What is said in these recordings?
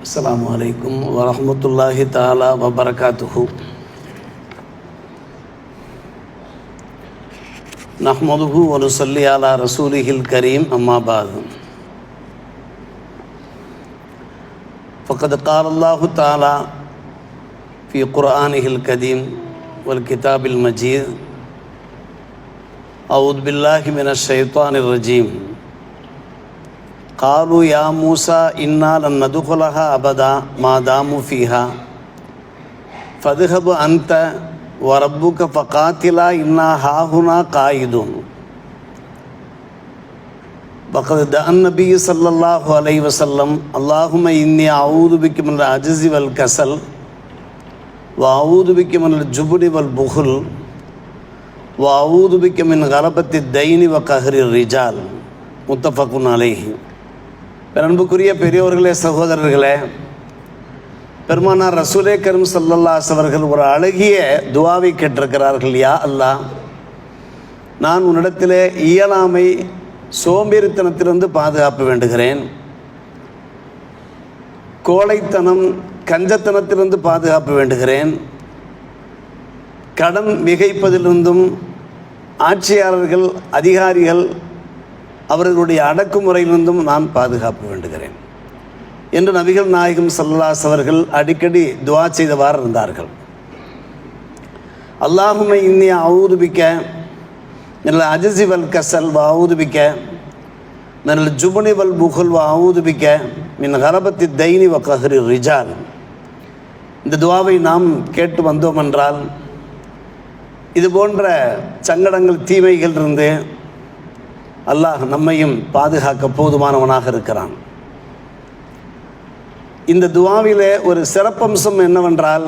அஸ்ஸலாமு அலைக்கும் வரஹ்மத்துல்லாஹி தஆலா வபரகாத்துஹு. நஹ்மதுஹு வ நுஸல்லி அலா ரசூலிஹில் கரீம். அம்மா பஅது. ஃபக்கத் கால அல்லாஹு தஆலா ஃபீ குர்ஆனிஹில் கதீம் வல் கிதாபில் மஜீத். அஊது பில்லாஹி மினஷ் ஷைத்தானிர் ரஜீம். காலு யா மூசா இன்னா லன் நதுகுலஹா அபதா மா தாமு ஃபீஹா ஃபதுஹபு அன்த வ ரப்புக ஃபகாத்திலா இன்னா ஹாஹுனா காயிதுன். வகத் தஅன் நபி ஸல்லல்லாஹு அலைஹி வஸல்லம் அல்லாஹும்ம இன்னி அஊது பிக மினல் அஜ்ஸி வல் கஸல் வ அஊது பிக மினல் ஜுப்னி வல் புஹுல் வ அஊது பிக மின் கலபத்தி தைனி வ கஹ்ரி ரிஜால். முத்தஃபகுன் அலைஹி. அன்புக்குரிய பெரியோர்களே, சகோதரர்களே, பெருமானார் ரசூலே கரீம் ஸல்லல்லாஹு அலைஹி அவர்கள் ஒரு அழகிய துஆவை கேட்டிருக்கிறார்கள். யா அல்லாஹ், நான் உன்னிடத்திலே இயலாமை சோம்பேறித்தனத்திலிருந்து பாதுகாப்பு வேண்டுகிறேன், கோழைத்தனம் கஞ்சத்தனத்திலிருந்து பாதுகாப்பு வேண்டுகிறேன், கடன் மிகைப்பதிலிருந்தும் ஆட்சியாளர்கள் அதிகாரிகள் அவர்களுடைய அடக்குமுறையிலிருந்தும் நான் பாதுகாப்பு வேண்டுகிறேன் என்று நபிகள் நாயகம் ஸல்லல்லாஹு அலைஹி அவர்கள் அடிக்கடி துஆ செய்தவாறு இருந்தார்கள். அல்லாஹும்ம இன்னி அஊது பிக மினல் அஜ்ஸி வல் கஸல் வ அஊது பிக மினல் ஜுப்னி வல் புஹுல் வ அஊது பிக மின் கலபத்தி தைனி வ கஹ்ரி ரிஜால். இந்த துஆவை நாம் கேட்டு வந்தோம் என்றால் இது போன்ற சங்கடங்கள் தீமைகள் இருந்து அல்லாஹ் நம்மையும் பாதுகாக்க போதுமானவனாக இருக்கிறான். இந்த துஆவிலே ஒரு சிறப்பம்சம் என்னவென்றால்,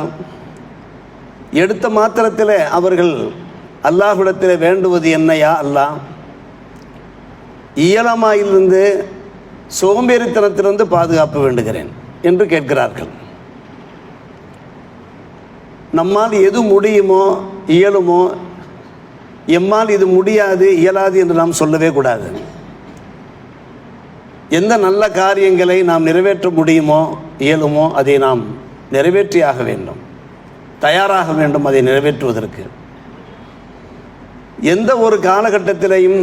எடுத்த மாத்திரத்தில் அவர்கள் அல்லாஹ்விடத்தில் வேண்டுவது என்னையா அல்லாஹ், இயலாமையிலிருந்து சோம்பேறித்தனத்திலிருந்து பாதுகாப்பு வேண்டுகிறேன் என்று கேட்கிறார்கள். நம்மால் எது முடியுமோ இயலுமோ, எம்மால் இது முடியாது இயலாது என்று நாம் சொல்லவே கூடாது. எந்த நல்ல காரியங்களை நாம் நிறைவேற்ற முடியுமோ இயலுமோ அதை நாம் நிறைவேற்றியாக வேண்டும், தயாராக வேண்டும் அதை நிறைவேற்றுவதற்கு. எந்த ஒரு காலகட்டத்திலையும்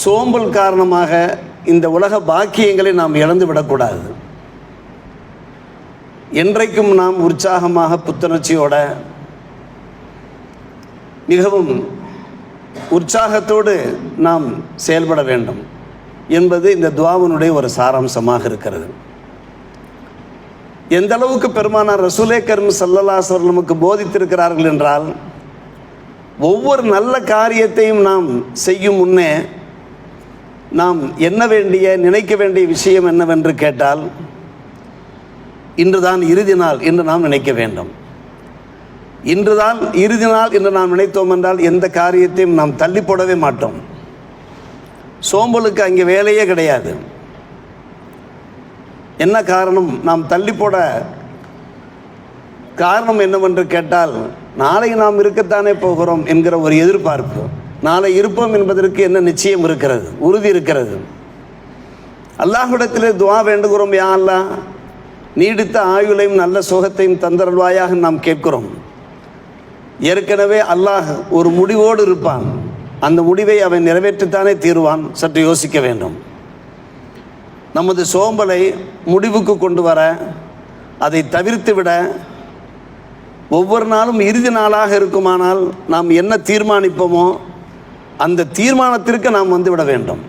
சோம்பல் காரணமாக இந்த உலக பாக்கியங்களை நாம் இழந்து விடக்கூடாது. என்றைக்கும் நாம் உற்சாகமாக புத்துணர்ச்சியோட மிகவும் உற்சாகத்தோடு நாம் செயல்பட வேண்டும் என்பது இந்த துஆவினுடைய ஒரு சாராம்சமாக இருக்கிறது. எந்த அளவுக்கு பெருமானார் ரசூலே கரீம் ஸல்லல்லாஹு அலைஹி வஸல்லம் நமக்கு போதித்திருக்கிறார்கள் என்றால், ஒவ்வொரு நல்ல காரியத்தையும் நாம் செய்யும் முன்னே நாம் எண்ண வேண்டிய நினைக்க வேண்டிய விஷயம் என்னவென்று கேட்டால், இன்றுதான் இறுதி நாள் என்று நாம் நினைக்க வேண்டும். இன்றுதான் இறுதி நாள் என்று நாம் நினைத்தோம் என்றால் எந்த காரியத்தையும் நாம் தள்ளி போடவே மாட்டோம். சோம்பலுக்கு அங்கே வேலையே கிடையாது. என்ன காரணம்? நாம் தள்ளி போட காரணம் என்னவென்று கேட்டால், நாளை நாம் இருக்கத்தானே போகிறோம் என்கிற ஒரு எதிர்பார்ப்பு. நாளை இருப்போம் என்பதற்கு என்ன நிச்சயம் இருக்கிறது, உறுதி இருக்கிறது. அல்லாஹ்விடத்திலே துஆ வேண்டுகிறோம். யா அல்லாஹ், நீடித்த ஆயுளையும் நல்ல சுகத்தையும் தந்தருள்வாயாக நாம் கேட்கிறோம். ஏற்கனவே அல்லாஹ் ஒரு முடிவோடு இருப்பான். அந்த முடிவை அவன் நிறைவேற்றித்தானே தீருவான். சற்று யோசிக்க வேண்டும். நமது சோம்பலை முடிவுக்கு கொண்டு வர, அதை தவிர்த்து விட, ஒவ்வொரு நாளும் இறுதி நாளாக இருக்குமானால் நாம் என்ன தீர்மானிப்போமோ அந்த தீர்மானத்திற்கு நாம் வந்துவிட வேண்டும்.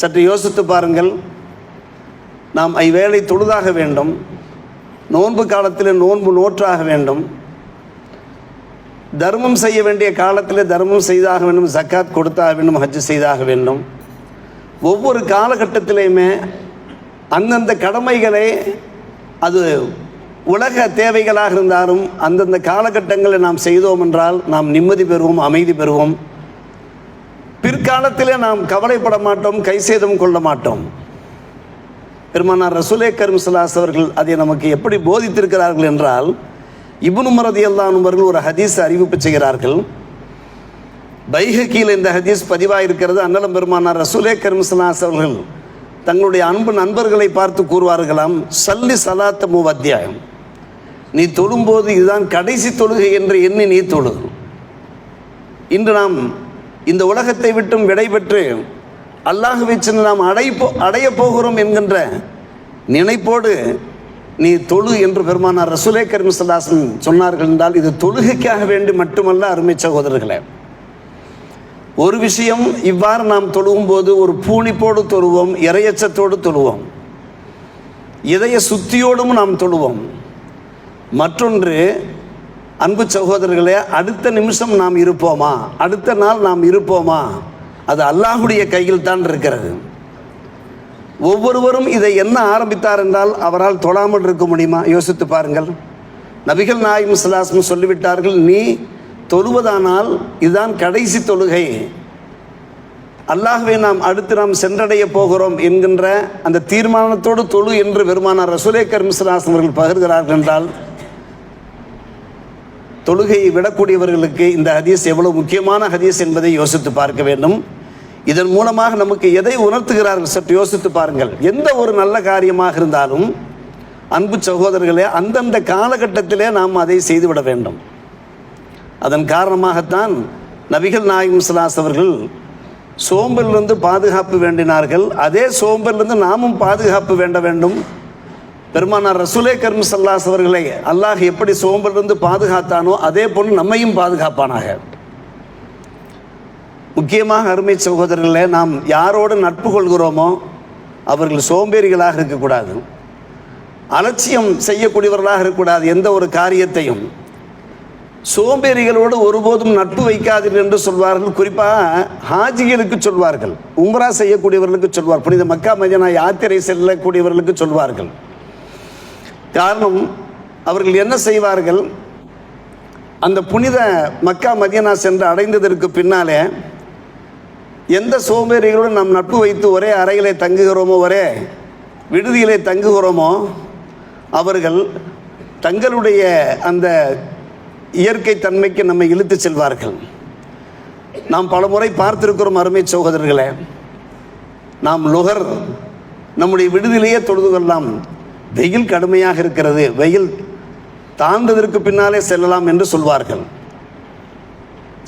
சற்று யோசித்து பாருங்கள். நாம் ஐவேளை தொழுதாக வேண்டும், நோன்பு காலத்தில் நோன்பு நோற்றாக வேண்டும், தர்மம் செய்ய வேண்டிய காலத்தில் தர்மம் செய்தாக வேண்டும், ஜக்காத் கொடுத்தாக வேண்டும், ஹஜ் செய்தாக வேண்டும். ஒவ்வொரு காலகட்டத்திலையுமே அந்தந்த கடமைகளை, அது உலக தேவைகளாக இருந்தாலும் அந்தந்த காலகட்டங்களை நாம் செய்தோம் என்றால் நாம் நிம்மதி பெறுவோம், அமைதி பெறுவோம். பிற்காலத்திலே நாம் கவலைப்பட மாட்டோம், கை சேதம் கொள்ள மாட்டோம். பெருமானார் ரசூலே கரீம் ஸல்லல்லாஹு அலைஹி அவர்கள் அதை நமக்கு எப்படி போதித்திருக்கிறார்கள் என்றால், இப்னு உமர் ரலியல்லாஹு அன்ஹு அவர்கள் ஒரு ஹதீஸ் அறிவிப்பு செய்கிறார்கள். பைஹகியில் இந்த ஹதீஸ் பதிவாக இருக்கிறது. அன்னலம் பெருமானார் ரசூலே கரீம் ஸல்லல்லாஹு அலைஹி அவர்கள் தங்களுடைய அன்பு நண்பர்களை பார்த்து கூறுவார்களாம், சல்லி சலாத்த அத்தியாயம், நீ தொழும்போது இதுதான் கடைசி தொழுகை என்று எண்ணி நீ தொழு. இன்று நாம் இந்த உலகத்தை விட்டும் விடைபெற்று அல்லாஹ்வை சென்று நாம் அடைய போகிறோம் என்கின்ற நினைப்போடு நீ தொழு என்று பெருமானார் ரசூலே கரீம் ஸல்லல்லாஹு அலைஹி வஸல்லம் சொன்னார்கள் என்றால் இது தொழுகைக்காக வேண்டி மட்டுமல்ல அருமை சகோதரர்களே. ஒரு விஷயம், இவ்வாறு நாம் தொழுவும் போது ஒரு பூணிப்போடு தொழுவோம், இறையச்சத்தோடு தொழுவோம், இதய சுத்தியோடும் நாம் தொழுவோம். மற்றொன்று, அன்பு சகோதரர்களே, அடுத்த நிமிஷம் நாம் இருப்போமா, அடுத்த நாள் நாம் இருப்போமா, அது அல்லாஹுடைய கையில் தான் இருக்கிறது. ஒவ்வொருவரும் இதை என்ன ஆரம்பித்தார் என்றால் அவரால் தொழாமல் இருக்க முடியுமா? யோசித்து பாருங்கள். நபிகள் நாயகம் ஸல்லல்லாஹு அலைஹி வஸல்லம் சொல்லிவிட்டார்கள், நீ தொழுவதானால் இதுதான் கடைசி தொழுகை, அல்லாஹ்வை நாம் அடுத்து நாம் சென்றடைய போகிறோம் என்கின்ற அந்த தீர்மானத்தோடு தொழு என்று பெருமானார் ரசூலே கரீம் ஸல்லல்லாஹு அலைஹி வஸல்லம் அவர்கள் பகிர்கிறார்கள் என்றால், தொழுகையை விடக்கூடியவர்களுக்கு இந்த ஹதீஸ் எவ்வளவு முக்கியமான ஹதீஸ் என்பதை யோசித்து பார்க்க வேண்டும். இதன் மூலமாக நமக்கு எதை உணர்த்துகிறார்கள் சற்று யோசித்து பாருங்கள். எந்த ஒரு நல்ல காரியமாக இருந்தாலும் அன்பு சகோதரர்களே, அந்தந்த காலகட்டத்திலே நாம் அதை செய்துவிட வேண்டும். அதன் காரணமாகத்தான் நபிகள் நாயகம் ஸல்லல்லாஹு அலைஹி வஸல்லம் அவர்கள் சோம்பலிலிருந்து பாதுகாப்பு வேண்டினார்கள். அதே சோம்பலிலிருந்து நாமும் பாதுகாப்பு வேண்ட வேண்டும். பெருமானார் ரசூலே கரீம் ஸல்லல்லாஹு அலைஹி வஸல்லம் அவர்களை அல்லாஹ் எப்படி சோம்பலிலிருந்து பாதுகாத்தானோ அதே போல் நம்மையும் பாதுகாப்பானாக. முக்கியமாக அருமை சகோதரர்களே, நாம் யாரோடு நட்பு கொள்கிறோமோ அவர்கள் சோம்பேறிகளாக இருக்கக்கூடாது, அலட்சியம் செய்யக்கூடியவர்களாக இருக்கக்கூடாது. எந்த ஒரு காரியத்தையும் சோம்பேறிகளோடு ஒருபோதும் நட்பு வைக்காதீர்கள் என்று சொல்வார்கள். குறிப்பாக ஹாஜிகளுக்கு சொல்வார்கள், உம்ரா செய்யக்கூடியவர்களுக்கு சொல்வார், புனித மக்கா மதீனா யாத்திரை செல்லக்கூடியவர்களுக்கு சொல்வார்கள். காரணம், அவர்கள் என்ன செய்வார்கள், அந்த புனித மக்கா மதீனா சென்று அடைந்ததற்கு பின்னாலே எந்த சோம்பேறிகளோடு நாம் நட்பு வைத்து ஒரே அறையிலே தங்குகிறோமோ, ஒரே விடுதியிலே தங்குகிறோமோ, அவர்கள் தங்களுடைய அந்த இயற்கை தன்மைக்கு நம்மை இழுத்து செல்வார்கள். நாம் பல முறை பார்த்திருக்கிறோம் அருமை சகோதரர்களே. நாம் லுகர் நம்முடைய விடுதியிலேயே தொழுது கொள்ளலாம், வெயில் கடுமையாக இருக்கிறது, வெயில் தாழ்ந்ததற்கு பின்னாலே செல்லலாம் என்று சொல்வார்கள்.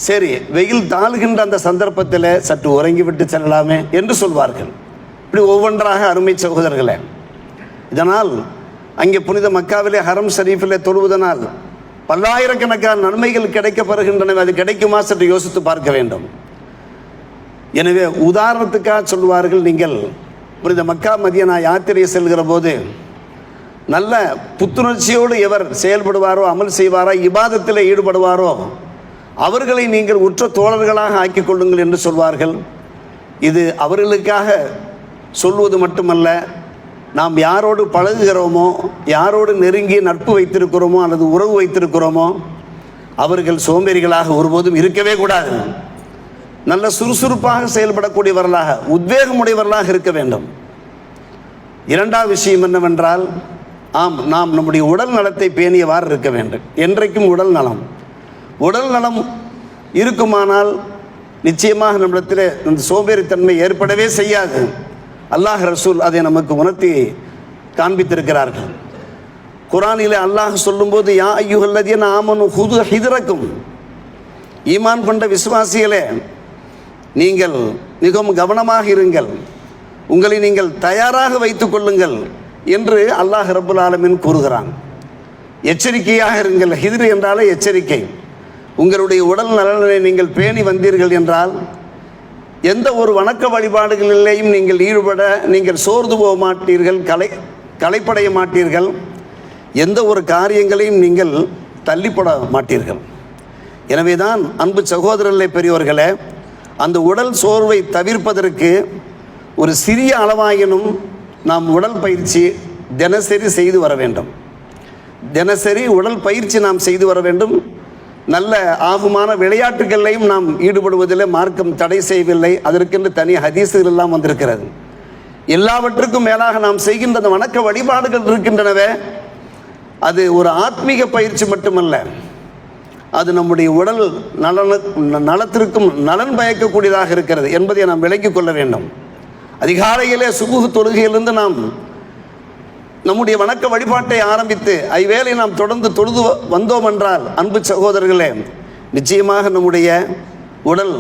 சரி, வெயில் தாழ்கின்ற அந்த சந்தர்ப்பத்தில் சற்று உறங்கிவிட்டு செல்லலாமே என்று சொல்வார்கள். இப்படி ஒவ்வொன்றாக அருமை சகோதரர்களே, இதனால் அங்கே புனித மக்காவிலே ஹரம் ஷரீஃபிலே தொழுவதனால் பல்லாயிரக்கணக்கான நன்மைகள் கிடைக்கப்பெறுகின்றன. அது கிடைக்குமா சற்று யோசித்து பார்க்க வேண்டும். எனவே உதாரணத்துக்காக சொல்வார்கள், நீங்கள் புனித மக்கா மதீனா யாத்திரை செல்கிற போது நல்ல புத்துணர்ச்சியோடு எவர் செயல்படுவாரோ, அமல் செய்வாரோ, இபாதத்தில் ஈடுபடுவாரோ அவர்களை நீங்கள் உற்ற தோழர்களாக ஆக்கிக் கொள்ளுங்கள் என்று சொல்வார்கள். இது அவர்களுக்காக சொல்வது மட்டுமல்ல, நாம் யாரோடு பழகுகிறோமோ, யாரோடு நெருங்கி நட்பு வைத்திருக்கிறோமோ அல்லது உறவு வைத்திருக்கிறோமோ அவர்கள் சோம்பேறிகளாக ஒருபோதும் இருக்கவே கூடாது. நல்ல சுறுசுறுப்பாக செயல்படக்கூடியவர்களாக, உத்வேகமுடையவர்களாக இருக்க வேண்டும். இரண்டாவது விஷயம் என்னவென்றால், நாம் நம்முடைய உடல் நலத்தை பேணியவாறு இருக்க வேண்டும். என்றைக்கும் உடல் நலம் இருக்குமானால் நிச்சயமாக நம்மிடத்தில் அந்த சோம்பேறித்தன்மை ஏற்படவே செய்யாது. அல்லாஹ் ரசூல் அதை நமக்கு உணர்த்தி காண்பித்திருக்கிறார்கள். குர்ஆனிலே அல்லாஹ் சொல்லும்போது, யா அய்யுஹல்லதீன ஆமனு ஹுது ஹித்ரக்கும், ஈமான் கொண்ட விசுவாசிகளே நீங்கள் மிகவும் கவனமாக இருங்கள், உங்களை நீங்கள் தயாராக வைத்துக் கொள்ளுங்கள் என்று அல்லாஹ் ரப்புல் ஆலமீன் கூறுகிறான். எச்சரிக்கையாக இருங்கள். ஹித்ர் என்றாலே எச்சரிக்கை. உங்களுடைய உடல் நலனை நீங்கள் பேணி வந்தீர்கள் என்றால் எந்த ஒரு வணக்க வழிபாடுகளிலேயும் நீங்கள் ஈடுபட நீங்கள் சோர்ந்து போக மாட்டீர்கள், களைப்படைய மாட்டீர்கள், எந்த ஒரு காரியங்களையும் நீங்கள் தள்ளிப்பட மாட்டீர்கள். எனவே தான் அன்பு சகோதரர்களே, பெரியோர்களே, அந்த உடல் சோர்வை தவிர்ப்பதற்கு ஒரு சிறிய அளவாயினும் நாம் உடல் பயிற்சி தினசரி செய்து வர வேண்டும். தினசரி உடல் பயிற்சி நாம் செய்து வர வேண்டும். நல்ல ஆகுமான விளையாட்டுகளையும் நாம் ஈடுபடுவதில் மார்க்கம் தடை செய்யவில்லை. அதற்கென்று தனி ஹதீஸுகள் எல்லாம் வந்திருக்கிறது. எல்லாவற்றுக்கும் மேலாக நாம் செய்கின்ற அந்த வணக்க வழிபாடுகள் இருக்கின்றனவே, அது ஒரு ஆத்மீக பயிற்சி மட்டுமல்ல, அது நம்முடைய உடல் நலத்திற்கும் நலன் பயக்கக்கூடியதாக இருக்கிறது என்பதை நாம் விளங்கிக் கொள்ள வேண்டும். அதிகாலையிலே சுபுஹ் தொழுகையிலிருந்து நாம் நம்முடைய வணக்க வழிபாட்டை ஆரம்பித்து ஐவேளை நாம் தொடர்ந்து தொழுது வந்தோம் என்றால், அன்பு சகோதரர்களே, நிச்சயமாக நம்முடைய உடல்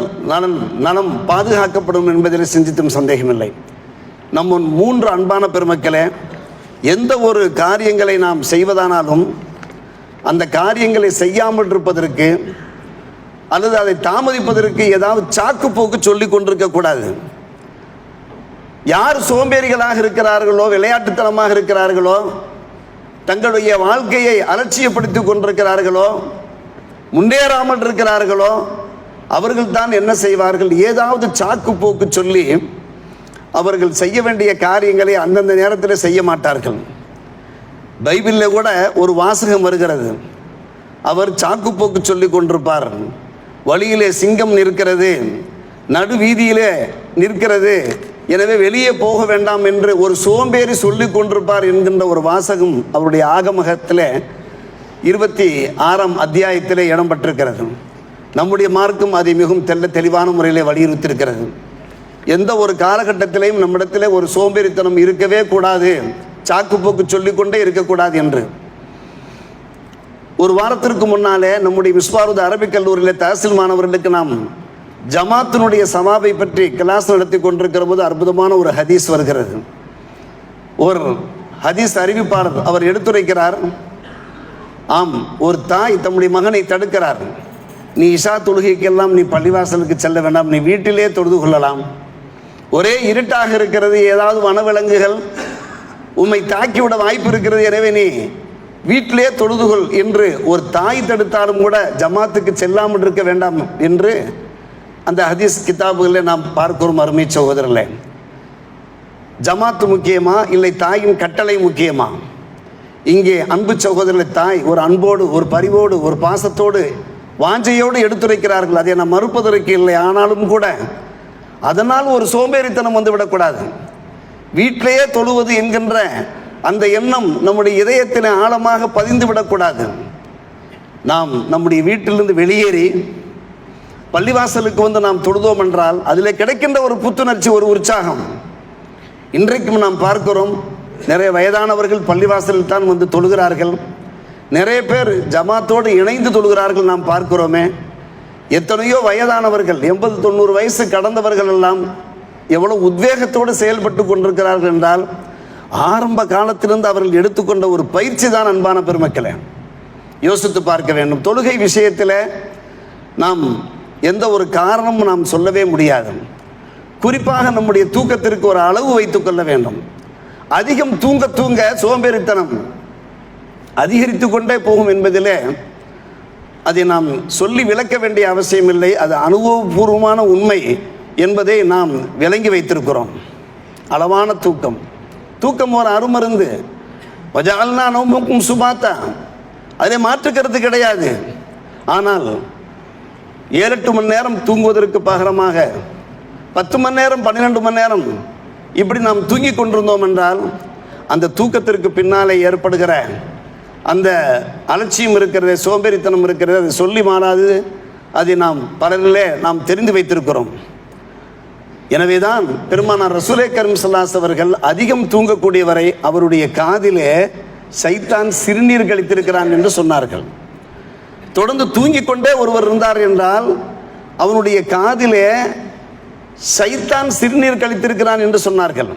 நலம் பாதுகாக்கப்படும் என்பதில் சிந்தித்தும் சந்தேகமில்லை. நம்ம 3 அன்பான பெருமக்களே, எந்த ஒரு காரியங்களை நாம் செய்வதானாலும் அந்த காரியங்களை செய்யாமல் இருப்பதற்கு அல்லது அதை தாமதிப்பதற்கு ஏதாவது சாக்கு போக்கு சொல்லி கொண்டிருக்கக்கூடாது. யார் சோம்பேறிகளாக இருக்கிறார்களோ, விளையாட்டுத்தனமாக இருக்கிறார்களோ, தங்களுடைய வாழ்க்கையை அலட்சியப்படுத்தி கொண்டிருக்கிறார்களோ, முன்னேறாமல் இருக்கிறார்களோ, அவர்கள் தான் என்ன செய்வார்கள்? ஏதாவது சாக்கு போக்கு சொல்லி அவர்கள் செய்ய வேண்டிய காரியங்களை அந்தந்த நேரத்தில் செய்ய மாட்டார்கள். பைபிளில் கூட ஒரு வாசகம் வருகிறது. அவர் சாக்கு போக்கு சொல்லி கொண்டிருப்பார். வழியிலே சிங்கம் நிற்கிறது, நடு வீதியிலே நிற்கிறது, எனவே வெளியே போக வேண்டாம் என்று ஒரு சோம்பேறி சொல்லி கொண்டிருப்பார் என்கின்ற ஒரு வாசகம் அவருடைய ஆகமகத்தில் 26ஆம் அத்தியாயத்திலே இடம் பெற்றிருக்கிறது. நம்முடைய மார்க்கம் அதை மிகவும் தெளிவான முறையிலே வலியுறுத்தியிருக்கிறது. எந்த ஒரு காலகட்டத்திலையும் நம்மிடத்தில் ஒரு சோம்பேறித்தனம் இருக்கவே கூடாது, சாக்குப்போக்கு சொல்லிக்கொண்டே இருக்கக்கூடாது என்று. ஒரு வாரத்திற்கு முன்னாலே நம்முடைய மிஸ்வாருத் அரபிக் கல்லூரியில் தஹசீல் மாணவர்களுக்கு நாம் ஜமாத்தினுடைய சவாபை பற்றி கிளாஸ் நடத்தி கொண்டிருக்கிற போது அற்புதமான ஒரு ஹதீஸ் வருகிறது. ஒரு ஹதீஸ் அறிவிப்பாளர் அவர் எடுத்துரைக்கிறார். ஆம், ஒரு தாய் தம்முடைய மகனை தடுக்கிறார். நீ இஷா தொழுகைக்கெல்லாம் நீ பள்ளிவாசலுக்கு செல்ல வேண்டாம், நீ வீட்டிலே தொழுது கொள்ளலாம். ஒரே இருட்டாக இருக்கிறது, ஏதாவது வனவிலங்குகள் உம்மை தாக்கிவிட வாய்ப்பு இருக்கிறது, எனவே நீ வீட்டிலே தொழுதுகொள் என்று ஒரு தாய் தடுத்தாலும் கூட ஜமாத்துக்கு செல்லாமல் இருக்க வேண்டாம் என்று அந்த ஹதீஸ் கிதாபுகளில் நாம் பார்க்கிறோம். அருமை சகோதரர்களே, ஜமாத்து முக்கியமா இல்லை தாயின் கட்டளை முக்கியமா? இங்கே அன்பு சகோதரர்களை தாய் ஒரு அன்போடு, ஒரு பரிவோடு, ஒரு பாசத்தோடு, வாஞ்சையோடு எடுத்துரைக்கிறார்கள். அதை நாம் மறுப்பதற்கு இல்லை. ஆனாலும் கூட அதனால் ஒரு சோம்பேறித்தனம் வந்துவிடக்கூடாது. வீட்டிலேயே தொழுவது என்கின்ற அந்த எண்ணம் நம்முடைய இதயத்தில் ஆழமாக பதிந்து விடக்கூடாது. நாம் நம்முடைய வீட்டிலிருந்து வெளியேறி பள்ளிவாசலுக்கு வந்து நாம் தொழுதோம் என்றால் அதில் கிடைக்கின்ற ஒரு புத்துணர்ச்சி, ஒரு உற்சாகம். இன்றைக்கும் நாம் பார்க்கிறோம், நிறைய வயதானவர்கள் பள்ளிவாசலில் தான் வந்து தொழுகிறார்கள். நிறைய பேர் ஜமாத்தோடு இணைந்து தொழுகிறார்கள். நாம் பார்க்கிறோமே, எத்தனையோ வயதானவர்கள் 80-90 வயசு கடந்தவர்கள் எல்லாம் எவ்வளவு உத்வேகத்தோடு செயல்பட்டு கொண்டிருக்கிறார்கள் என்றால் ஆரம்ப காலத்திலிருந்து அவர்கள் எடுத்துக்கொண்ட ஒரு பயிற்சி தான். அன்பான பெருமக்களே, யோசித்து பார்க்க வேண்டும். தொழுகை விஷயத்தில் நாம் எந்த ஒரு காரணமும் நாம் சொல்லவே முடியாது. குறிப்பாக நம்முடைய தூக்கத்திற்கு ஒரு அளவு வைத்துக் கொள்ள வேண்டும். அதிகம் தூங்க தூங்க சோம்பேறித்தனம் அதிகரித்து கொண்டே போகும் என்பதிலே அதை நாம் சொல்லி விளக்க வேண்டிய அவசியம் இல்லை. அது அனுபவபூர்வமான உண்மை என்பதை நாம் விளங்கி வைத்திருக்கிறோம். அளவான தூக்கம், தூக்கம் ஒரு அருமருந்து. வஜஅல்னா நௌமக்கும் சுபாத்தா, அதை மாற்றுக்கிறது கிடையாது. ஆனால் 7-8 மணி நேரம் தூங்குவதற்கு பகரமாக 10 மணி நேரம் 12 மணி நேரம் இப்படி நாம் தூங்கி கொண்டிருந்தோம் என்றால் அந்த தூக்கத்திற்கு பின்னாலே ஏற்படுகிற அந்த அலட்சியம் இருக்கிறது, சோம்பேறித்தனம் இருக்கிறது, அது சொல்லி மாறாது. அதை நாம் பலரிலே நாம் தெரிந்து வைத்திருக்கிறோம். எனவே தான் பெருமானார் ரசூலே கரீம் ஸல்லல்லாஹு அலைஹி அவர்கள் அதிகம் தூங்கக்கூடியவரை அவருடைய காதிலே சைத்தான் சிறுநீர் கழித்திருக்கிறான் என்று சொன்னார்கள். தொடர்ந்து தூங்கிக் கொண்டே ஒருவர் இருந்தார் என்றால் அவனுடைய காதிலே சைத்தான் சிறுநீர் கழித்திருக்கிறான் என்று சொன்னார்கள்.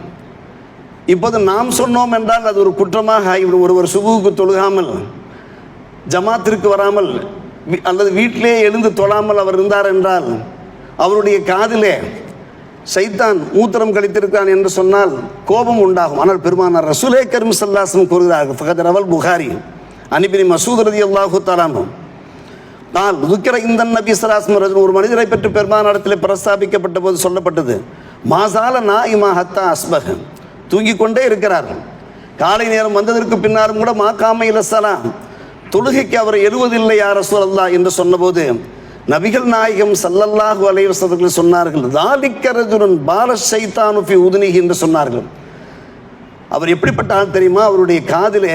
இப்போது நாம் சொன்னோம் என்றால் அது ஒரு குற்றமாக ஆகிவிடும். ஒருவர் சுபுவுக்கு தொழுகாமல், ஜமாத்திற்கு வராமல் அல்லது வீட்டிலே எழுந்து தொழாமல் அவர் இருந்தார் என்றால் அவருடைய காதிலே சைத்தான் மூத்திரம் கழித்திருக்கிறான் என்று சொன்னால் கோபம் உண்டாகும். ஆனால் பெருமானார் ரசூலே கரீம் ஸல்லல்லாஹு அலைஹி வஸல்லம் கூறுகிறார்கள், ஃபகத் ரவல் புகாரி அன் இப்னி மஸ்ஊத் ரலியல்லாஹு தஆலா அன்ஹு கால் ذكر இந்த நபி ஸல்லல்லாஹு அலைஹி வஸல்லம் ஒரு மனிதரை பற்றி பெருமானாரிடத்தில் பிரஸ்தாபிக்கப்பட்ட போது சொல்லப்பட்டது, மாசால நாயிமா ஹத்தா அஸ்பஹ, தூங்கிக் கொண்டே இருக்கிறார்கள். காலை நேரம் வந்ததற்கு பின்னாலும் கூட மாகாம இலசலாம், தொழுகைக்கு அவர் எழுவதில்லை யா ரசூலல்லாஹ் என்று சொன்னபோது நபிகள் நாயகம் ஸல்லல்லாஹு அலைஹி வஸல்லம் சொன்னார்கள், ذالிக ரஜுலுன் பால ஷைத்தானு ஃபி உதுனிஹி என்று சொன்னார்கள். அவர் எப்படிப்பட்ட ஆள் தெரியுமா? அவருடைய காதிலே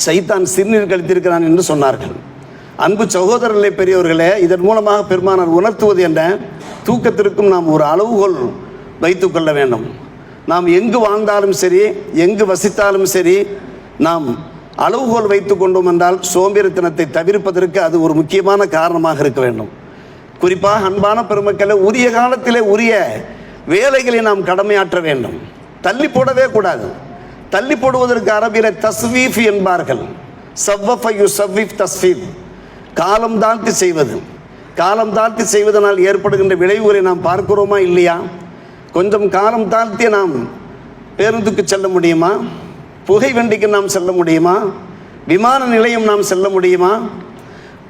சைத்தான் சிறுநீர் கழித்திருக்கிறான் என்று சொன்னார்கள். அன்பு சகோதரர்களே, பெரியவர்களே, இதன் மூலமாக பெருமானார் உணர்த்துவது என்ன? தூக்கத்திற்கும் நாம் ஒரு அளவுகோல் வைத்துக்கொள்ள வேண்டும். நாம் எங்கு வாழ்ந்தாலும் சரி, எங்கு வசித்தாலும் சரி, நாம் அளவுகோல் வைத்து கொண்டோம் என்றால் சோம்பேறித்தனத்தை தவிர்ப்பதற்கு அது ஒரு முக்கியமான காரணமாக இருக்க வேண்டும். குறிப்பாக அன்பான பெருமக்களை, உரிய காலத்திலே உரிய வேலைகளை நாம் கடமையாற்ற வேண்டும். தள்ளி போடவே கூடாது. தள்ளி போடுவதற்கு அரபியில் தஸ்வீஃப் என்பார்கள். சவ்வஃபயு சவ்வீஃப் தஸ்வீஃப், காலம் தாழ்த்தி செய்வது. காலம் தாழ்த்தி செய்வதனால் ஏற்படுகின்ற விளைவுகளை நாம் பார்க்கிறோமா இல்லையா? கொஞ்சம் காலம் தாழ்த்தி நாம் பேருந்துக்கு செல்ல முடியுமா? புகை வண்டிக்கு நாம் செல்ல முடியுமா? விமான நிலையம் நாம் செல்ல முடியுமா?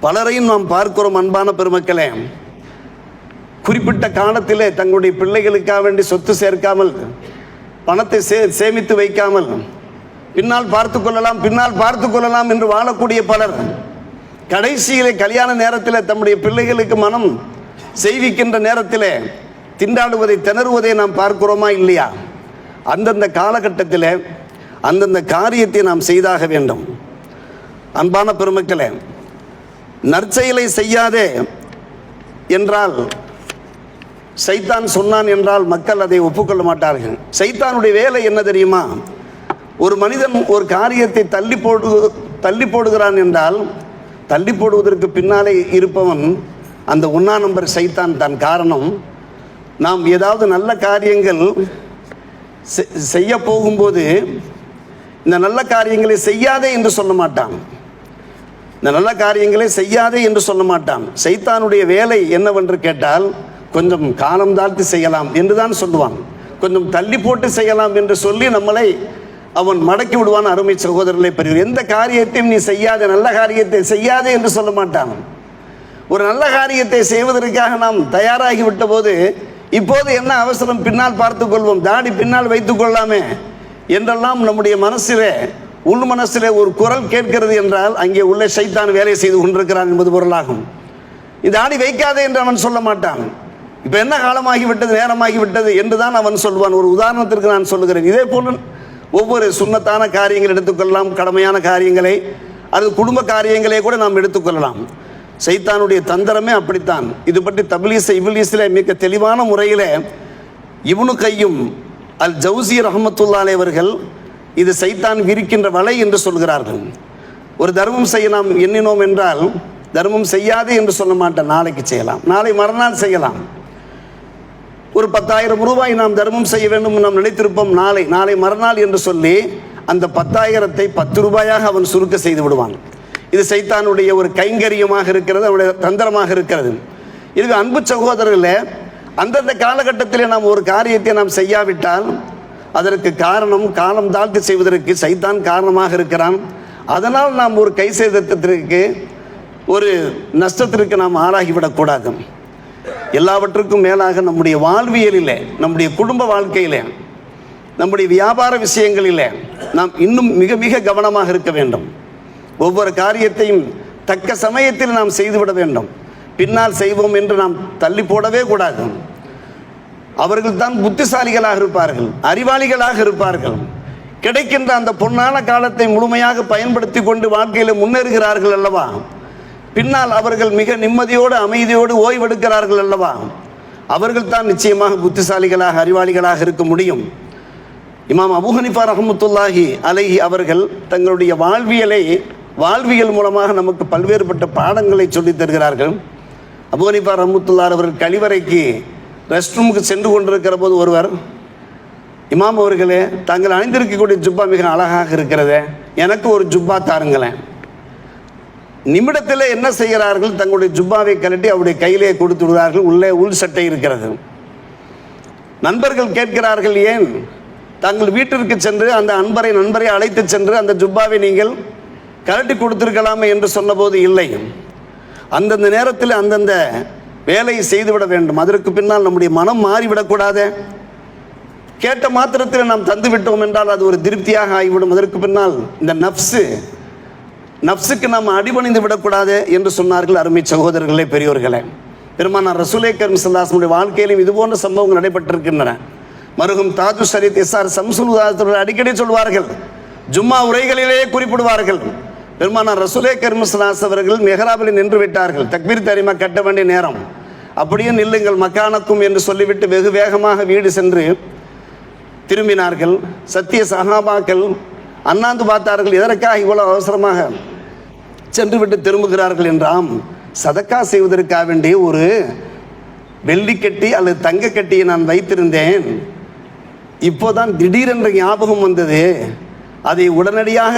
பலரையும் நாம் பார்க்கிறோம் அன்பான பெருமக்களே. குறிப்பிட்ட காலத்திலே தங்களுடைய பிள்ளைகளுக்காக வேண்டி சொத்து சேர்க்காமல், பணத்தை சேமித்து வைக்காமல், பின்னால் பார்த்து கொள்ளலாம் என்று வாழக்கூடிய பலர் கடைசியிலே கல்யாண நேரத்தில் தம்முடைய பிள்ளைகளுக்கு மனம் செய்விக்கின்ற நேரத்தில் திண்டாடுவதை, திணறுவதை நாம் பார்க்கிறோமா இல்லையா? அந்தந்த காலகட்டத்தில் அந்தந்த காரியத்தை நாம் செய்தாக வேண்டும். அன்பான பெருமக்களே, நற்செயலை செய்யாதே என்றால், சைத்தான் சொன்னான் என்றால் மக்கள் அதை ஒப்புக்கொள்ள மாட்டார்கள். சைத்தானுடைய வேலை என்ன தெரியுமா? ஒரு மனிதன் ஒரு காரியத்தை தள்ளி போடுகிறான் என்றால், தள்ளி போடுவதற்கு பின்னாலே இருப்பவன் அந்த 1 நம்பர் சைத்தான் தான். காரணம், நாம் ஏதாவது நல்ல காரியங்கள் செய்ய போகும்போது இந்த நல்ல காரியங்களை செய்யாதே என்று சொல்ல மாட்டான். இந்த நல்ல காரியங்களை செய்யாதே என்று சொல்ல மாட்டான். சைத்தானுடைய வேலை என்னவென்று கேட்டால், கொஞ்சம் காலம் தாழ்த்தி செய்யலாம் என்று தான் சொல்லுவான். கொஞ்சம் தள்ளி போட்டு செய்யலாம் என்று சொல்லி நம்மளை அவன் மடக்கி விடுவான். அருமை சகோதரர்களை பெரியவர், எந்த காரியத்தையும் நீ செய்யாத, நல்ல காரியத்தை செய்யாதே என்று சொல்ல மாட்டான். ஒரு நல்ல காரியத்தை செய்வதற்காக நாம் தயாராகி விட்ட போது, இப்போது என்ன அவசரம், பின்னால் பார்த்து கொள்வோம், தாடி பின்னால் வைத்துக் கொள்ளாமே என்றெல்லாம் நம்முடைய மனசிலே, உள் மனசிலே ஒரு குரல் கேட்கிறது என்றால், அங்கே உள்ள சைத்தான் வேலை செய்து கொண்டிருக்கிறான் என்பது பொருளாகும். இந்த தாடி வைக்காதே என்று அவன் சொல்ல மாட்டான். இப்போ என்ன காலமாகிவிட்டது, நேரமாகிவிட்டது என்று தான் அவன் சொல்வான். ஒரு உதாரணத்திற்கு நான் சொல்லுகிறேன். இதே போல ஒவ்வொரு சுன்னத்தான காரியங்கள் எடுத்துக்கொள்ளலாம், கடமையான காரியங்களை, அது குடும்ப காரியங்களை கூட நாம் எடுத்துக்கொள்ளலாம். சைத்தானுடைய தந்திரமே அப்படித்தான். இது பற்றி இப்லீஸில் மிக தெளிவான முறையில் இப்னு கையும் அல் ஜவுசி ரஹ்மத்துல்லாஹி அலைஹி அவர்கள் இது சைத்தான் விரிக்கின்ற வலை என்று சொல்கிறார்கள். ஒரு தர்மம் செய்ய நாம் எண்ணினோம் என்றால், தர்மம் செய்யாது என்று சொல்ல மாட்டேன், நாளைக்கு செய்யலாம், நாளை மறுநாள் செய்யலாம். ஒரு 10,000 ரூபாய் நாம் தர்மம் செய்ய வேண்டும் நாம் நினைத்திருப்போம், நாளை மறுநாள் என்று சொல்லி அந்த 10,000-ஐ 10 ரூபாயாக அவன் சுருக்க செய்து விடுவான். இது சைத்தானுடைய ஒரு கைங்கரியமாக இருக்கிறது, அவனுடைய தந்திரமாக இருக்கிறது. இது அன்பு சகோதரர்களே, அந்தந்த காலகட்டத்தில் நாம் ஒரு காரியத்தை நாம் செய்யாவிட்டால் அதற்கு காரணம், காலம் தாழ்த்தி செய்வதற்கு சைத்தான் காரணமாக இருக்கிறான். அதனால் நாம் ஒரு கை சேதத்திற்கு, ஒரு நஷ்டத்திற்கு நாம் ஆளாகிவிடக்கூடாது. எல்லாவற்றுக்கும் மேலாக நம்முடைய வாழ்வியலிலே, நம்முடைய குடும்ப வாழ்க்கையிலே, நம்முடைய வியாபார விஷயங்களிலே நாம் இன்னும் மிக மிக கவனமாக இருக்க வேண்டும். ஒவ்வொரு காரியத்தையும் தக்க சமயத்தில் நாம் செய்துவிட வேண்டும். பின்னால் செய்வோம் என்று நாம் தள்ளி போடவே கூடாது. அவர்கள் தான் புத்திசாலிகளாக இருப்பார்கள், அறிவாளிகளாக இருப்பார்கள். கிடைக்கின்ற அந்த பொன்னான காலத்தை முழுமையாக பயன்படுத்தி கொண்டு வாழ்க்கையில் முன்னேறுகிறார்கள் அல்லவா? பின்னால் அவர்கள் மிக நிம்மதியோடு, அமைதியோடு ஓய்வெடுக்கிறார்கள் அல்லவா? அவர்கள் தான் நிச்சயமாக புத்திசாலிகளாக, அறிவாளிகளாக இருக்க முடியும். இமாம் அபூ ஹனீஃபா ரஹ்மத்துல்லாஹி அலைஹி அவர்கள் தங்களுடைய வாழ்வியல் மூலமாக நமக்கு பல்வேறுபட்ட பாடங்களை சொல்லித் தருகிறார்கள். அபூ ஹனீஃபா ரஹ்மத்துல்லாஹி அவர்கள் கழிவறைக்கு, ரெஸ்ட் ரூமுக்கு சென்று கொண்டிருக்கிற போது ஒருவர், இமாம் அவர்களே, தாங்கள் அணிந்திருக்கக்கூடிய ஜுப்பா மிக அழகாக இருக்கிறதே, எனக்கு ஒரு ஜுப்பா தாருங்களேன். நிமிடத்தில் என்ன செய்கிறார்கள், தங்களுடைய ஜுப்பாவை கழட்டி அவருடைய கையிலே கொடுத்து விடுவார்கள். உள்ளே உள் சட்டை இருக்கிறது. நண்பர்கள் கேட்கிறார்கள், ஏன் தாங்கள் வீட்டிற்கு சென்று அந்த நண்பரை அழைத்து சென்று அந்த ஜுப்பாவை நீங்கள் கழட்டி கொடுத்திருக்கலாமே என்று சொன்னபோது, இல்லை, அந்தந்த நேரத்தில் அந்தந்த வேலையை செய்துவிட வேண்டும். அதற்கு பின்னால் நம்முடைய மனம் மாறிவிடக்கூடாது. கேட்ட மாத்திரத்தில் நாம் தந்து விட்டோம் என்றால் அது ஒரு திருப்தியாக ஆகிவிடும். அதற்கு பின்னால் இந்த நப்சுக்கு நாம் அடிபணிந்து விடக்கூடாது என்று சொன்னார்கள். அருமை சகோதரர்களே, பெரியோர்களே, பெருமானார் ரசூலே கரீம் ஸல்லல்லாஹு அலைஹி வஸல்லம் வாழ்க்கையிலும் இதுபோன்ற சம்பவங்கள் நடைபெற்றிருக்கின்றன. மருகும் தாஜு ஷரீத் எஸ்ஆர் சம்சுல் உதாரணத்தில் அடிக்கடி சொல்வார்கள், ஜும்மா உரைகளிலேயே குறிப்பிடுவார்கள். பெருமானார் ரசூலே கரீம் ஸல்லல்லாஹு அலைஹி வஸல்லம் அவர்கள் மெஹ்ராபில் நின்று விட்டார்கள். தக்பீர் தஹ்ரீமா கட்ட வேண்டிய நேரம். அப்படியே நில்லுங்கள் மக்கானக்கும் என்று சொல்லிவிட்டு வெகு வேகமாக வீடு சென்று திரும்பினார்கள். சத்திய சகாபாக்கள் அண்ணாந்து பார்த்தார்கள், எதற்காக இவ்வளவு அவசரமாக சென்று விட்டு திரும்புகிறார்கள் என்றாம். சதக்கா செய்வதற்காக வேண்டிய ஒரு வெள்ளிக்கட்டி அல்லது தங்க கட்டியை நான் வைத்திருந்தேன், இப்போதான் திடீரென்ற ஞாபகம் வந்தது, அதை உடனடியாக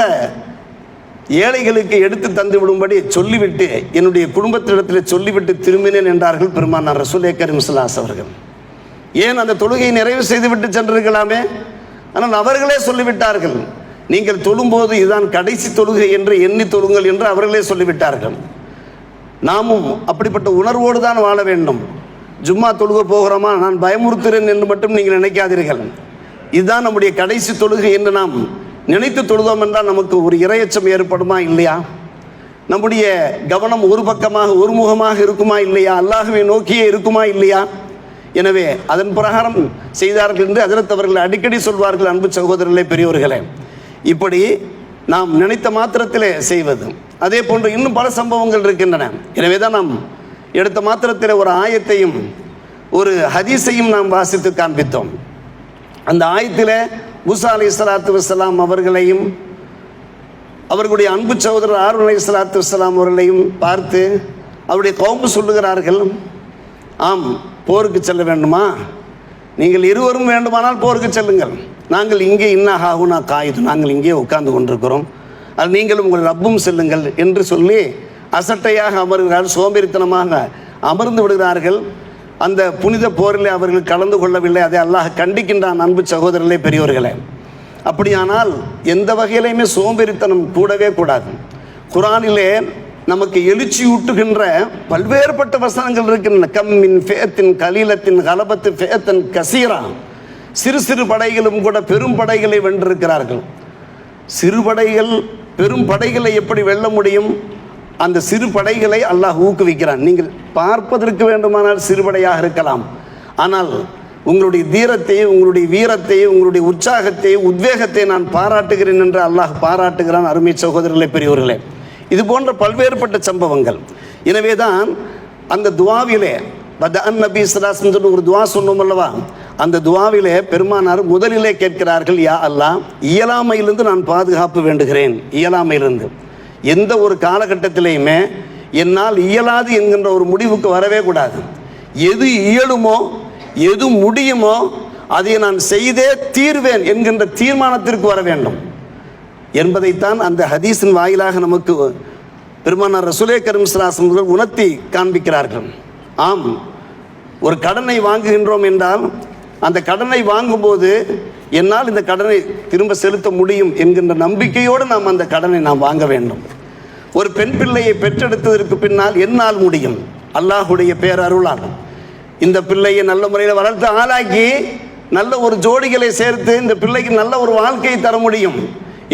ஏழைகளுக்கு எடுத்து தந்து விடும்படி சொல்லிவிட்டு என்னுடைய குடும்பத்திடத்தில் சொல்லிவிட்டு திரும்பினேன் என்றார்கள் பெருமானார் ரசூலே கரீம் ஸல்லல்லாஹு அலைஹி வஸல்லம். ஏன் அந்த தொழுகையை நிறைவு செய்துவிட்டு சென்றிருக்கலாமே, ஆனால் அவர்களே சொல்லிவிட்டார்கள், நீங்கள் தொழும்போது இதுதான் கடைசி தொழுகை என்று எண்ணி தொழுங்கள் என்று அவர்களே சொல்லிவிட்டார்கள். நாமும் அப்படிப்பட்ட உணர்வோடு தான் வாழ வேண்டும். ஜும்மா தொழுக போகிறோமா, நான் பயமுறுத்துகிறேன் என்று மட்டும் நீங்கள் நினைக்காதீர்கள். இதுதான் நம்முடைய கடைசி தொழுகை என்று நாம் நினைத்து தொழுதோம் என்றால் நமக்கு ஒரு இரையச்சம் ஏற்படுமா இல்லையா? நம்முடைய கவனம் ஒரு பக்கமாக ஒருமுகமாக இருக்குமா இல்லையா? அல்லாஹ்வை நோக்கியே இருக்குமா இல்லையா? எனவே அதன் பிரகாரம் செய்தார்கள் என்று ஹஜ்ரத் அவர்கள் அடிக்கடி சொல்வார்கள். அன்பு சகோதரர்களே, பெரியோர்களே, இப்படி நாம் நினைத்த மாத்திரத்திலே செய்வது. அதே போன்று இன்னும் பல சம்பவங்கள் இருக்கின்றன. எனவே தான் நாம் எடுத்த மாத்திரத்தில் ஒரு ஆயத்தையும் ஒரு ஹதீஸையும் நாம் வாசித்து காண்பித்தோம். அந்த ஆயத்தில் மூசா அலைஹிஸ்ஸலாத்து வஸ்ஸலாம் அவர்களையும் அவர்களுடைய அன்பு சகோதரர் ஹாரூன் அலைஹிஸ்ஸலாத்து வஸ்ஸலாம் அவர்களையும் பார்த்து அவருடைய கௌம் சொல்லுகிறார்கள், ஆம், போருக்கு செல்ல வேண்டுமா? நீங்கள் இருவரும் வேண்டுமானால் போருக்கு செல்லுங்கள், நாங்கள் இங்கே இன்னஹாகுனா காயுது, நாங்கள் இங்கே உட்கார்ந்து கொண்டிருக்கிறோம், அது நீங்களும் உங்கள் ரப்பும் செல்லுங்கள் என்று சொல்லி அசட்டையாக அமர்கிறார்கள், சோம்பேறித்தனமாக அமர்ந்து விடுகிறார்கள். அந்த புனித போரில் அவர்கள் கலந்து கொள்ளவில்லை. அதை அல்லாஹ் கண்டிக்கின்றான். அன்பு சகோதரர்களே, பெரியோர்களே, அப்படியானால் எந்த வகையிலையுமே சோம்பேறித்தனம் கூடவே கூடாது. குர்ஆனிலே நமக்கு எழுச்சியூட்டுகின்ற பல்வேறுபட்ட வசனங்கள் இருக்கின்றன. கம்மின் ஃபேத்தின் கலீலத்தின் கலபத்து ஃபேத்தன் கசீரா. சிறு சிறு படைகளும் கூட பெரும் படைகளை வென்றிருக்கிறார்கள். சிறு படைகள் பெரும் படைகளை எப்படி வெல்ல முடியும்? அந்த சிறு படைகளை அல்லாஹ் ஊக்குவிக்கிறான். நீங்கள் பார்ப்பதற்கு வேண்டுமானால் சிறுபடையாக இருக்கலாம், ஆனால் உங்களுடைய தீரத்தை, உங்களுடைய வீரத்தை, உங்களுடைய உற்சாகத்தை, உத்வேகத்தை நான் பாராட்டுகிறேன் என்று அல்லாஹ் பாராட்டுகிறான். அருமை சகோதரர்களே, பெரியவர்களே, இது போன்ற பல்வேறுபட்ட சம்பவங்கள். எனவே தான் அந்த துவாவிலே பதஅன் நபி ஸல்லல்லாஹு அலைஹி வஸல்லம் ஒரு துவா சொன்னோம் அல்லவா, அந்த துவாவிலே பெருமானார் முதலிலே கேட்கிறார்கள், யா அல்லாஹ், இயலாமையிலிருந்து நான் பாதுகாப்பு வேண்டுகிறேன். இயலாமையிலிருந்து எந்த ஒரு காலகட்டத்திலையுமே என்னால் இயலாது என்கின்ற ஒரு முடிவுக்கு வரவே கூடாது. எது இயலுமோ எது முடியுமோ அதை நான் செய்தே தீர்வேன் என்கின்ற தீர்மானத்திற்கு வர வேண்டும் என்பதைத்தான் அந்த ஹதீஸின் வாயிலாக நமக்கு பெருமானார் ரசூலே கரீம் ஸல்லல்லாஹு அலைஹி வஸல்லம் உணர்த்தி காண்பிக்கிறார்கள். ஆம், ஒரு கடனை வாங்குகின்றோம் என்றால் அந்த கடனை வாங்கும்போது என்னால் இந்த கடனை திரும்ப செலுத்த முடியும் என்கின்ற நம்பிக்கையோடு நாம் அந்த கடனை நாம் வாங்க வேண்டும். ஒரு பெண் பிள்ளையை பெற்றெடுத்ததற்கு பின்னால் என்னால் முடியும், அல்லாஹுடைய பேரருளால் இந்த பிள்ளையை நல்ல முறையில் வளர்த்து ஆளாக்கி நல்ல ஒரு ஜோடிகளை சேர்த்து இந்த பிள்ளைக்கு நல்ல ஒரு வாழ்க்கையை தர முடியும்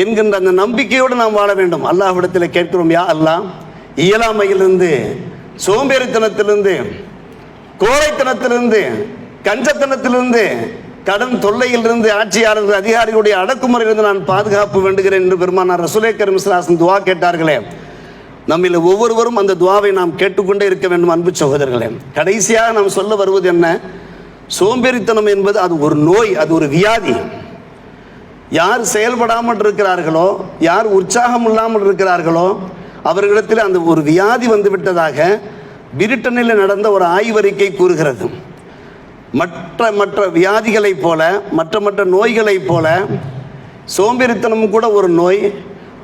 என்கின்ற அந்த நம்பிக்கையோடு நாம் வாழ வேண்டும். அல்லாஹ்விடத்தில் கேட்கிறோம், யா அல்லாஹ், இயலாமையிலிருந்து, சோம்பேறித்தனத்திலிருந்து, கோழைத்தனத்திலிருந்து, கஞ்சத்தனத்திலிருந்து, கடன் தொல்லையிலிருந்து, ஆட்சியாளர்கள் அதிகாரிகளுடைய அடக்குமுறையிலிருந்து நான் பாதுகாப்பு வேண்டுகிறேன் என்று பெருமானார் ரசூலே கரீம் ஸல்லல்லாஹு அலைஹி வஸல்லம் துவா கேட்டார்களே. நம்மில் ஒவ்வொருவரும் அந்த துவாவை நாம் கேட்டுக்கொண்டே இருக்க வேண்டும். அன்பு சகோதரர்களே, கடைசியாக நாம் சொல்ல வருவது என்ன? சோம்பேறித்தனம் என்பது அது ஒரு நோய், அது ஒரு வியாதி. யார் செயல்படாமல் இருக்கிறார்களோ, யார் உற்சாகம் இல்லாமல் இருக்கிறார்களோ அவர்களிடத்தில் அந்த ஒரு வியாதி வந்து விட்டதாக பிரிட்டனில் நடந்த ஒரு ஆய்வறிக்கை கூறுகிறது. மற்ற வியாதிகளைப் போல, மற்ற நோய்களைப் போல சோம்பேறித்தனம் கூட ஒரு நோய்.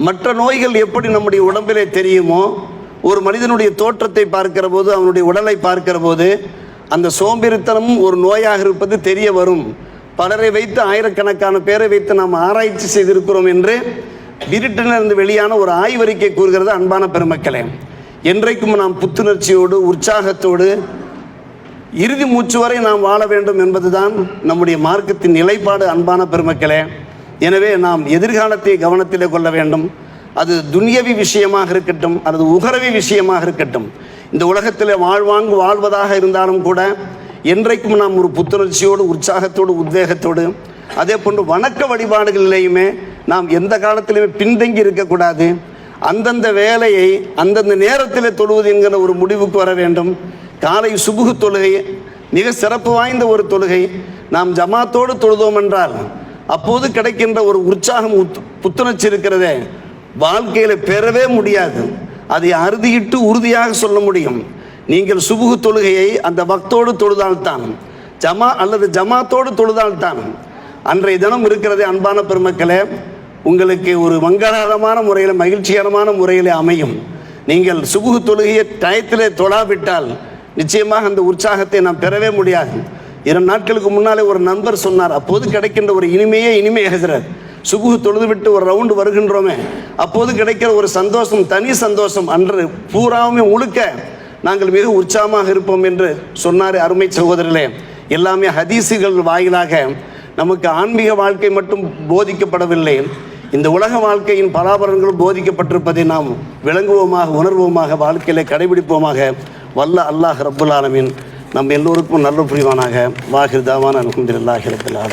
மற்ற நோய்கள் எப்படி நம்முடைய உடம்பிலே தெரியுமோ, ஒரு மனிதனுடைய தோற்றத்தை பார்க்கிற போது, அவனுடைய உடலை பார்க்கிற போது அந்த சோம்பேறித்தனமும் ஒரு நோயாக இருப்பது தெரிய வரும். பலரை வைத்து, ஆயிரக்கணக்கான பேரை வைத்து நாம் ஆராய்ச்சி செய்திருக்கிறோம் என்று பிரிட்டனிலிருந்து வெளியான ஒரு ஆய்வறிக்கை கூறுகிறது. அன்பான பெருமக்களே, என்றைக்கும் நாம் புத்துணர்ச்சியோடு, உற்சாகத்தோடு, இறுதி மூச்சு வரை நாம் வாழ வேண்டும் என்பதுதான் நம்முடைய மார்க்கத்தின் நிலைப்பாடு. அன்பான பெருமக்களே, எனவே நாம் எதிர்காலத்தை கவனத்திலே கொள்ள வேண்டும். அது துன்யவி விஷயமாக இருக்கட்டும், அல்லது உகரவி விஷயமாக இருக்கட்டும், இந்த உலகத்தில் வாழ்வதாக இருந்தாலும் கூட என்றைக்கும் நாம் ஒரு புத்துணர்ச்சியோடு, உற்சாகத்தோடு, உத்வேகத்தோடு, அதே போன்று வணக்க வழிபாடுகளிலேயுமே நாம் எந்த காலத்திலுமே பின்தங்கி இருக்கக்கூடாது. அந்தந்த வேலையை அந்தந்த நேரத்தில் தொழுவது என்கிற ஒரு முடிவுக்கு வர வேண்டும். காலை சுபுகு தொழுகை மிக சிறப்பு வாய்ந்த ஒரு தொழுகை. நாம் ஜமாத்தோடு தொழுதோம் என்றால் அப்போது கிடைக்கின்ற ஒரு உற்சாகம், புத்துணர்ச்சி இருக்கிறதே, வாழ்க்கையில் பெறவே முடியாது. அதை அறுதியிட்டு உறுதியாக சொல்ல முடியும். நீங்கள் சுபுகு தொழுகையை அந்த வக்தோடு தொழுதால்தான், ஜமாத்தோடு தொழுதால்தான் அன்றைய தினம் இருக்கிறதே அன்பான பெருமக்களே, உங்களுக்கு ஒரு மங்களகரமான முறையில், மகிழ்ச்சிகரமான முறையில் அமையும். நீங்கள் சுபுகு தொழுகையை டயத்திலே தொழாவிட்டால் நிச்சயமாக அந்த உற்சாகத்தை நாம் பெறவே முடியாது. 2 நாட்களுக்கு முன்னாலே ஒரு நண்பர் சொன்னார், அப்போது கிடைக்கின்ற ஒரு இனிமையே ஹஜ்ரத், சுபுகு தொழுது விட்டு ஒரு ரவுண்டு வருகின்றோமே, அப்போது கிடைக்கிற ஒரு சந்தோஷம் தனி சந்தோஷம், அன்று பூராவுமே முழுக்க நாங்கள் மிக உற்சாகமாக இருப்போம் என்று சொன்னார். அருமை சகோதரர்களே, எல்லாமே ஹதீஸுகள் வாயிலாக நமக்கு ஆன்மீக வாழ்க்கை மட்டும் போதிக்கப்படவில்லை, இந்த உலக வாழ்க்கையின் பலாபலன்களும் போதிக்கப்பட்டிருப்பதை நாம் விளங்குவோமாக, உணர்வோமாக, வாழ்க்கையிலே கடைபிடிப்போமாக. வல்ல அல்லாஹ் ரப்புல் ஆலமீன் நம் எல்லோருக்கும் நல்ல புரிவானாக. வாஹிர் தாவான அல்ஹம்துலில்லாஹி ரப்பில் ஆலமீன்.